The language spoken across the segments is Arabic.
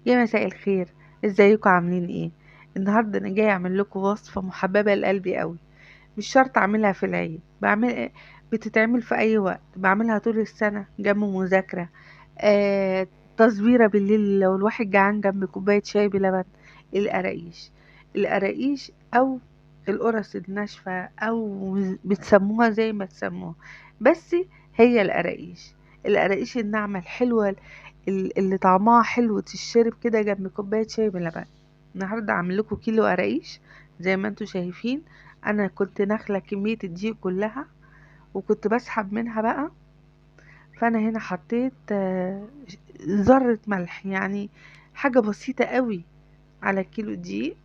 يا مساء الخير، ازيكم عاملين ايه؟ النهارده انا جاي اعمل لكم وصفه محببه لقلبي قوي. مش شرط اعملها في العيد، بتتعمل في اي وقت، بعملها طول السنه جنب مذاكره. آه تصبيره بالليل لو الواحد جعان جنب كوبايه شاي بلبن. القراقيش، القراقيش او القرص الناشفه، او بتسموها زي ما تسموها، بس هي القراقيش. القراقيش الناعمه الحلوه اللي طعمها حلو تشرب كده جنب كوباية شاي بلبن. النهاردة عامل لكم كيلو قراقيش زي ما انتوا شايفين. انا كنت ناخلة كمية الدقيق كلها وكنت بسحب منها بقى. فانا هنا حطيت ذرة ملح، يعني حاجة بسيطة قوي على كيلو دقيق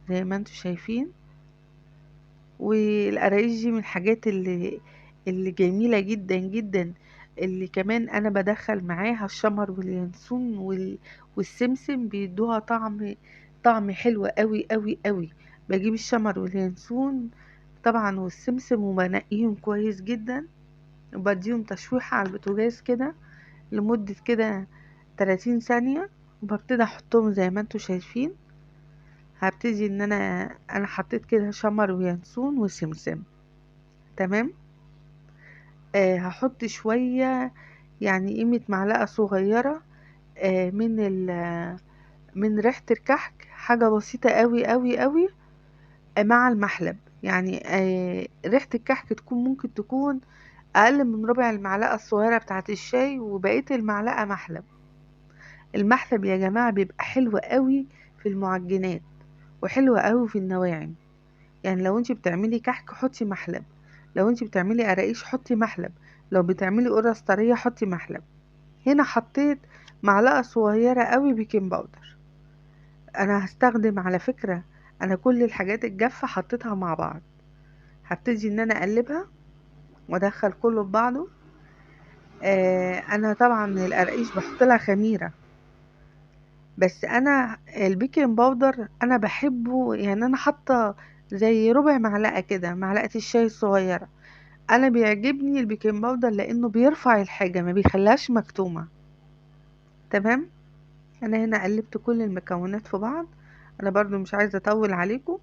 زي ما انتوا شايفين. والقراقيش دي من الحاجات اللي جميلة جدا جدا، اللي كمان انا بدخل معاها الشمر واليانسون والسمسم، بيدوها طعم حلو قوي قوي قوي. بجيب الشمر واليانسون طبعا والسمسم وبنقيهم كويس جدا، وبديهم تشويحة على البوتاجاز كده لمدة كده 30 ثانية، وببتدي احطهم زي ما انتوا شايفين. هبتدي ان انا حطيت كده شمر وينسون وسمسم. تمام. هحط شوية، يعني قيمة معلقة صغيرة آه من من ريحة الكحك، حاجة بسيطة قوي قوي قوي. مع المحلب، يعني ريحة الكحك ممكن تكون اقل من ربع المعلقة الصغيرة بتاعة الشاي، وبقية المعلقة محلب. المحلب يا جماعة بيبقى حلو قوي في المعجنات، وحلو قوي في النواعم. يعني لو انت بتعملي كحك حطي محلب، لو انت بتعملي قراقيش حطي محلب، لو بتعملي قرص طرية حطي محلب. هنا حطيت معلقة صغيرة قوي بيكنج باودر. انا هستخدم على فكرة، انا كل الحاجات الجافة حطيتها مع بعض. هبتدي ان انا اقلبها وادخل كله في بعضه. انا طبعا القراقيش بحط لها خميرة، بس انا البيكنج باودر انا بحبه، يعني انا حاطه زي ربع معلقة كده، معلقة الشاي الصغيرة. انا بيعجبني البيكنج باودر لانه بيرفع الحاجة ما بيخليهاش مكتومة. تمام. انا هنا قلبت كل المكونات في بعض، انا برضو مش عايزة اطول عليكم.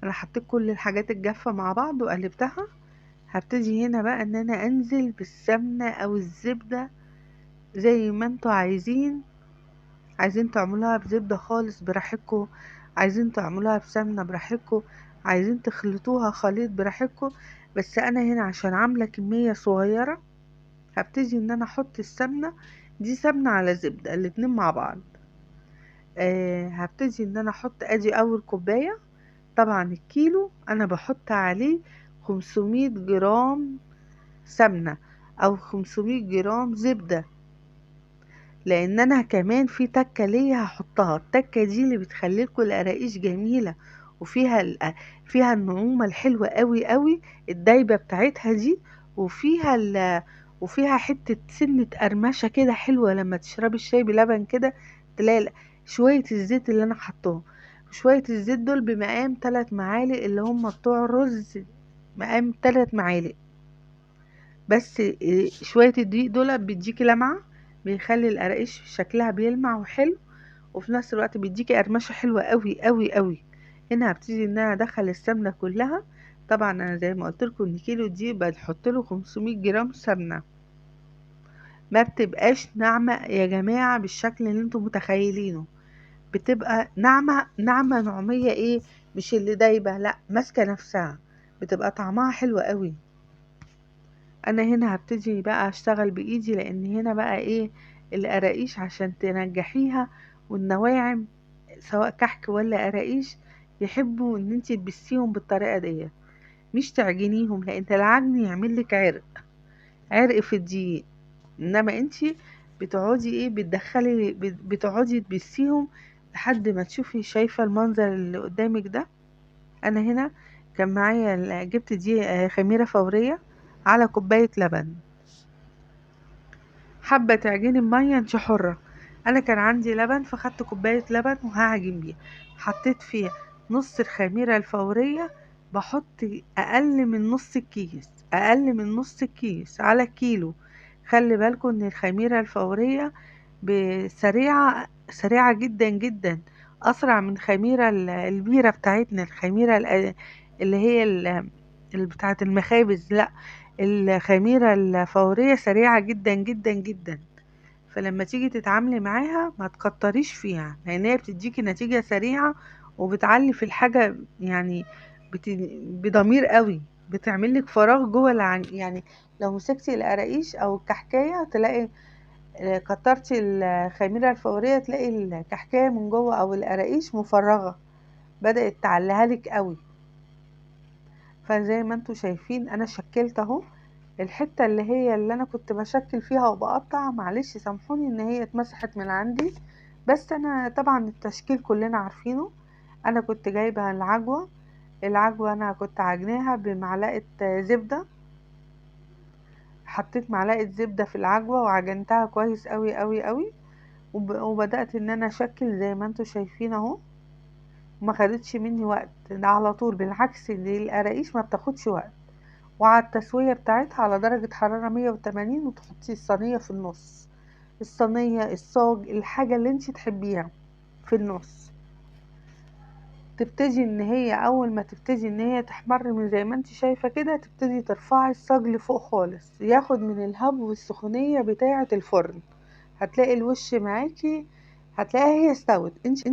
انا حطيت كل الحاجات الجافة مع بعض وقلبتها. هبتدي هنا بقى ان انا انزل بالسمنة او الزبدة زي ما انتوا عايزين. عايزين تعملوها بزبدة خالص براحتكم، عايزين تعملوها بسمنة براحتكم، عايزين تخلطوها خليط براحتكم. بس انا هنا عشان عاملة كمية صغيرة هبتدي ان انا احط السمنة دي، سمنة على زبدة الاتنين مع بعض. هبتدي ان انا احط ادي اول كوباية. طبعا الكيلو انا بحط عليه 500 جرام سمنة او 500 جرام زبدة، لان انا كمان في تكة ليا هحطها. التكة دي اللي بتخليلكوا القراقيش جميلة، وفيها فيها النعومة الحلوة قوي قوي، الدايبة بتاعتها دي. وفيها وفيها حتة سنة قرمشة كده حلوة لما تشربي الشاي بلبن كده. تلاقي شوية الزيت اللي انا حطهم، شوية الزيت دول بمقام 3 معالق اللي هم بتوع الرز، مقام 3 معالق بس. شوية الدقيق دول بيديكي لمعة، بيخلي القراقيش شكلها بيلمع وحلو، وفي نفس الوقت بيديكي قرمشة حلوة قوي قوي قوي. هنا هبتدي ان انا ادخل السمنة كلها. طبعا انا زي ما قلت لكم ان كيلو دي بنحط له 500 جرام سمنة. ما بتبقاش ناعمة يا جماعة بالشكل اللي انتم متخيلينه، بتبقى ناعمة ناعمة نعومية ايه، مش اللي دايبة، لا ماسكة نفسها، بتبقى طعمها حلو قوي. انا هنا هبتدي بقى اشتغل بايدي، لان هنا بقى ايه، القراقيش عشان تنجحيها والنواعم سواء كحك ولا قراقيش يحبوا ان انتي تبسيهم بالطريقه دي، مش تعجنيهم، لان العجن يعمل لك عرق في الدقيق. انما انتي بتقعدي ايه، بتدخلي بتقعدي تبسيهم لحد ما تشوفي شايفه المنظر اللي قدامك ده. انا هنا كان معايا جبت دي خميره فوريه على كوبايه لبن. حابة تعجني بمية انت حرة. انا كان عندي لبن فخدت كوباية لبن وهعجن بيها، حطيت فيها نص الخميرة الفورية. بحط اقل من نص الكيس، اقل من نص الكيس على كيلو. خلي بالكم ان الخميرة الفورية سريعة سريعة جدا جدا، اسرع من خميرة البيرة بتاعتنا، الخميرة اللي هي اللي بتاعت المخابز، لا، الخميرة الفورية سريعة جدا جدا جدا. فلما تيجي تتعاملي معاها ما تكتريش فيها، لان هي بتديكي نتيجة سريعة وبتعلي في الحاجة، يعني بضمير قوي، بتعمل لك فراغ جوه يعني لو مسكتي القراقيش او الكحكاية تلاقي كترتي الخميرة الفورية تلاقي الكحكاية من جوه او القراقيش مفرغة، بدأت تعليها لك قوي. فزي ما انتوا شايفين انا شكلت اهو الحتة اللي هي اللي انا كنت بشكل فيها وبقطع، معلش سامحوني ان هي اتمسحت من عندي، بس انا طبعا التشكيل كلنا عارفينه. انا كنت جايبه العجوة انا كنت عجناها بمعلقة زبدة، حطيت معلقة زبدة في العجوة وعجنتها كويس قوي قوي قوي، وبدأت ان انا اشكل زي ما انتوا شايفين اهو. ما خدتش مني وقت، ده على طول، بالعكس دي القراقيش ما بتاخدش وقت. وعلى التسوية بتاعتها على درجة حرارة 180، وتحطي الصينية في النص، الصينية الصاج الحاجة اللي انت تحبيها في النص. تبتدي ان هي اول ما تبتدي ان هي تحمر من زي ما انت شايفة كده، تبتدي ترفعي الصاج لفوق خالص، ياخد من الهبو والسخونية بتاعة الفرن. هتلاقي الوش معاكي، هتلاقيها هي استوت. انت